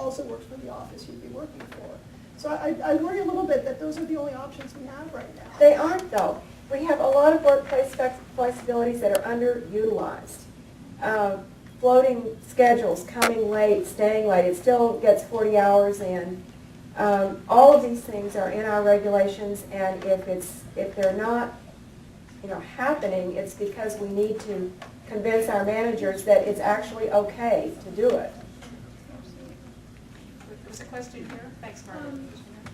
also works for the office you'd be working for. So I worry a little bit that those are the only options we have right now. They aren't, though. We have a lot of workplace flexibilities that are underutilized. Floating schedules, coming late, staying late, it still gets 40 hours in. All of these things are in our regulations, and if they're not, happening, it's because we need to convince our managers that it's actually okay to do it. There's a question here. Thanks, Margot.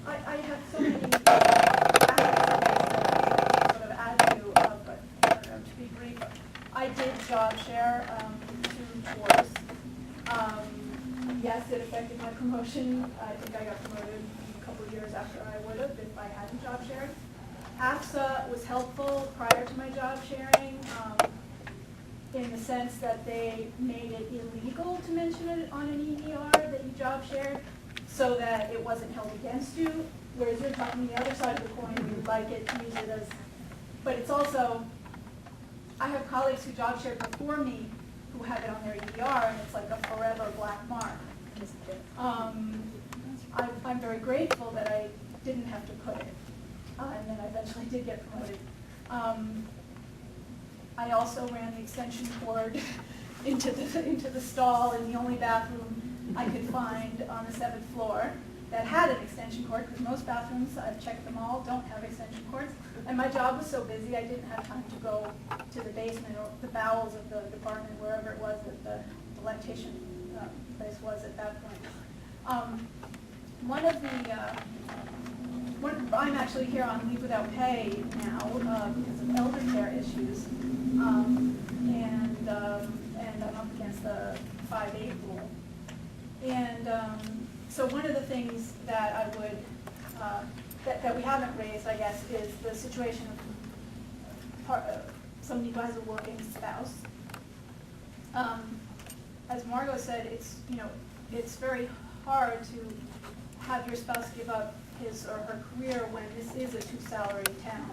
I have so many aspects sort of add to, but to be brief, I did job share 2 tours. Yes, it affected my promotion. I think I got promoted a couple of years after I would have if I hadn't job shared. AFSA was helpful prior to my job sharing in the sense that they made it illegal to mention it on an EDR that you job shared so that it wasn't held against you, whereas you're talking the other side of the coin, you would like it, use it as, but it's also, I have colleagues who job shared before me who have it on their EDR and it's like a forever black mark. I'm very grateful that I didn't have to put it. And then I eventually did get promoted. I also ran the extension cord into the stall in the only bathroom I could find on the 7th floor that had an extension cord, because most bathrooms, I've checked them all, don't have extension cords. And my job was so busy, I didn't have time to go to the basement or the bowels of the department, wherever it was that the lactation place was at that point. I'm actually here on leave without pay now because of elder care issues, and I'm up against the 5-8 rule. And so one of the things that I would that we haven't raised, I guess, is the situation of somebody who has a working spouse. As Margot said, it's very hard to have your spouse give up his or her career when this is a 2-salary town.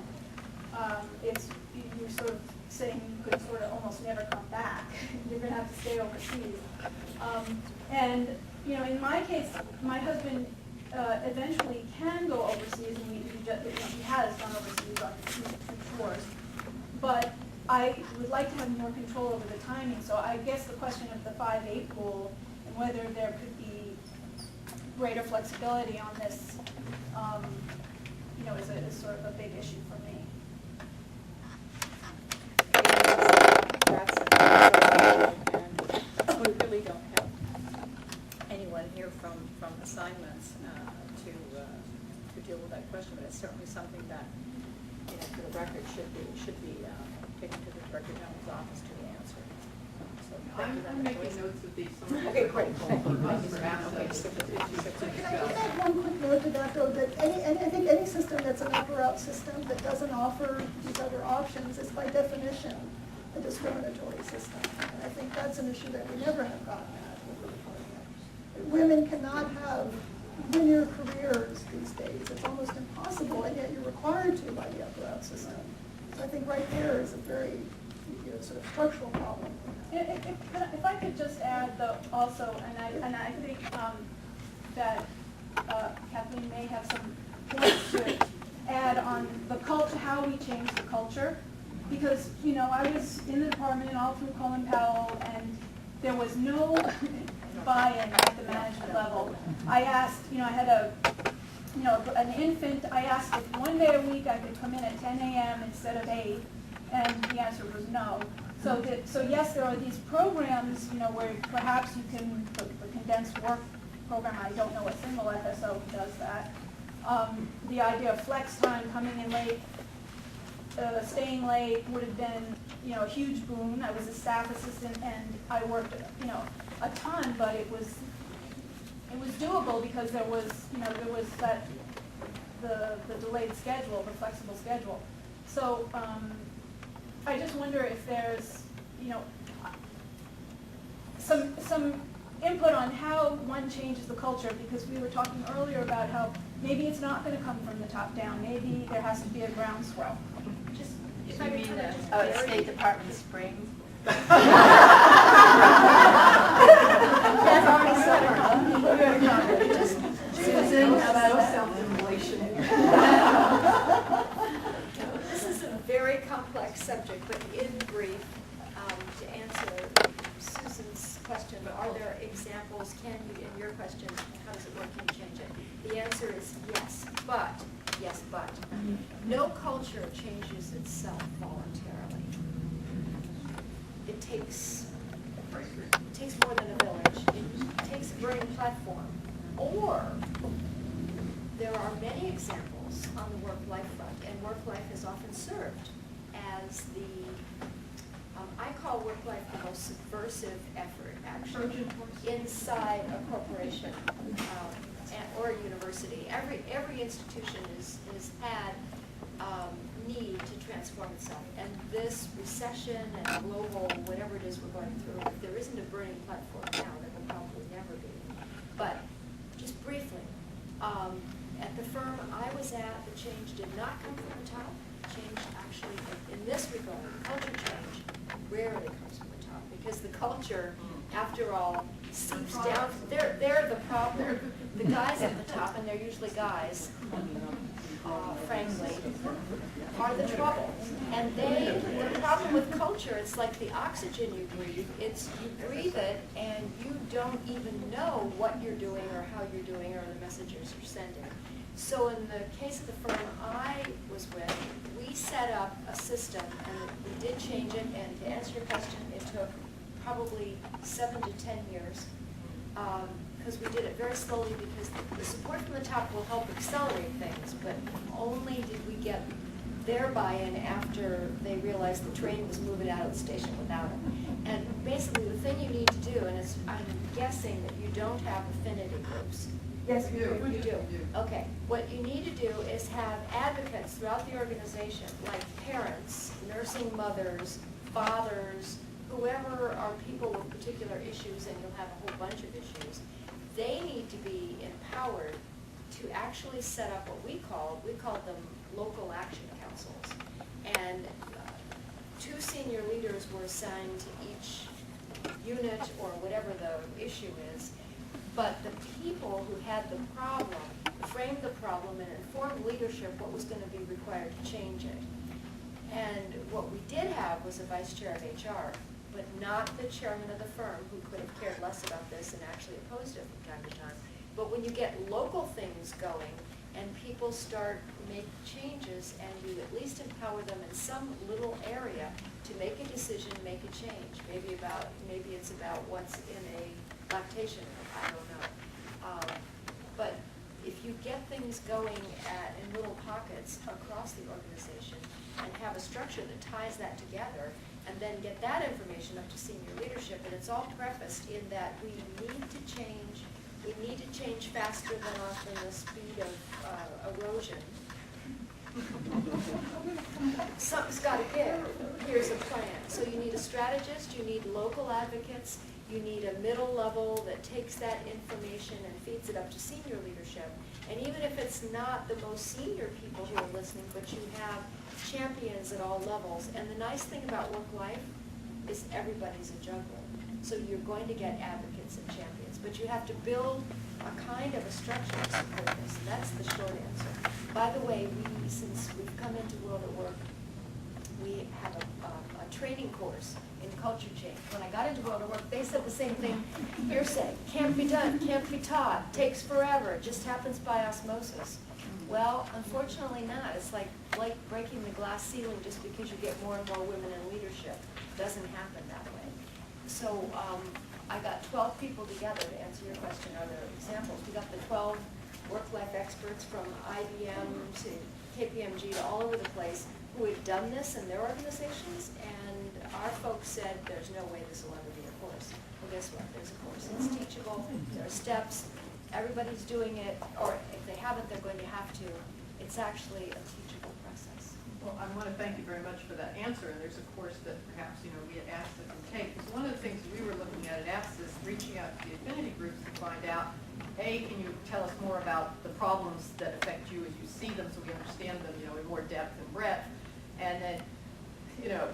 You're sort of saying you could sort of almost never come back. You're going to have to stay overseas. And in my case, my husband eventually can go overseas, and he has gone overseas on 2 tours. But I would like to have more control over the timing. So I guess the question of the 5-8 rule and whether there could be greater flexibility on this, is sort of a big issue for me. We really don't have anyone here from assignments to deal with that question, but it's certainly something that, for the record, should be taken to the Director General's office to answer. So I'm making notes of these. Okay, great. Can I just add one quick note to that, though, that I think any system that's an up-or-out system that doesn't offer these other options is by definition a discriminatory system. And I think that's an issue that we never have gotten at with reporting. Women cannot have linear careers these days. It's almost impossible, and yet you're required to by the up-or-out system. So I think right there is a very sort of structural problem. If I could just add, though, also, and I think that Kathleen may have some points to add on the culture, how we change the culture, because I was in the department and all through Colin Powell, and there was no buy-in at the management level. I asked, I had an infant. I asked if one day a week I could come in at 10 a.m. instead of 8, and the answer was no. So yes, there are these programs, where perhaps you can, the condensed work program, I don't know a single FSO who does that. The idea of flex time, coming in late, staying late would have been, a huge boon. I was a staff assistant and I worked, a ton, but it was doable because there was that, the delayed schedule, the flexible schedule. So, I just wonder if there's, some input on how one changes the culture, because we were talking earlier about how maybe it's not going to come from the top down. Maybe there has to be a groundswell. Just, if you mean the State Department Springs. That's already summer. your question, how does it work, can you change it? The answer is yes, but, no culture changes itself voluntarily. It takes more than a village. It takes a burning platform. Or there are many examples on the work-life front, and work-life is often served as I call work-life the most subversive effort, actually, inside a corporation or a university. Every institution has had need to transform itself. And this recession and global, whatever it is we're going through, if there isn't a burning platform now, there will probably never be. But just briefly, at the firm I was at, the change did not come from the top. Change actually, in this regard, culture change rarely comes from the top, because the culture, after all, seeps down. They're the problem. The guys at the top, and they're usually guys, frankly, are the trouble. And the problem with culture, it's like the oxygen you breathe. It's you breathe it, and you don't even know what you're doing or how you're doing or the messages you're sending. So in the case of the firm I was with, we set up a system, and we did change it, and to answer your question, it took probably 7 to 10 years, because we did it very slowly, because the support from the top will help accelerate things, but only did we get their buy-in after they realized the train was moving out of the station without it. And basically the thing you need to do, and I'm guessing that you don't have affinity groups. Yes, we do. You do? Okay. What you need to do is have advocates throughout the organization, like parents, nursing mothers, fathers, whoever are people with particular issues, and you'll have a whole bunch of issues. They need to be empowered to actually set up what we called them local action councils. And 2 senior leaders were assigned to each unit or whatever the issue is. But the people who had the problem framed the problem and informed leadership what was going to be required to change it. And what we did have was a vice chair of HR, but not the chairman of the firm, who could have cared less about this and actually opposed it from time to time. But when you get local things going and people start make changes, and you at least empower them in some little area to make a decision, make a change. Maybe it's about what's in a lactation room, I don't know. But if you get things going in little pockets across the organization and have a structure that ties that together, and then get that information up to senior leadership, and it's all prefaced in that we need to change faster than often the speed of erosion. Something's got to give. Here's a plan. So you need a strategist, you need local advocates, you need a middle level that takes that information and feeds it up to senior leadership. And even if it's not the most senior people who are listening, but you have champions at all levels. And the nice thing about work-life is everybody's a juggler. So you're going to get advocates and champions, but you have to build a kind of a structure to support this. And that's the short answer. By the way, since we've come into World at Work, we have a training course in culture change. When I got into World at Work, they said the same thing. Hearsay, can't be done, can't be taught, takes forever, it just happens by osmosis. Well, unfortunately not. It's like breaking the glass ceiling just because you get more and more women in leadership. It doesn't happen that way. So I got 12 people together to answer your question. Are there examples? We got the 12 work-life experts from IBM to KPMG to all over the place who had done this in their organizations, and our folks said, there's no way this will ever be a course. Well, guess what? There's a course. It's teachable. There are steps. Everybody's doing it, or if they haven't, they're going to have to. It's actually a teachable process. Well, I want to thank you very much for that answer, and there's a course that perhaps, we at AFSA can take. Because one of the things we were looking at AFSA is reaching out to the affinity groups to find out, A, can you tell us more about the problems that affect you as you see them so we understand them, in more depth and breadth, and then,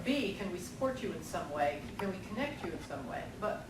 B, can we support you in some way? Can we connect you in some way? But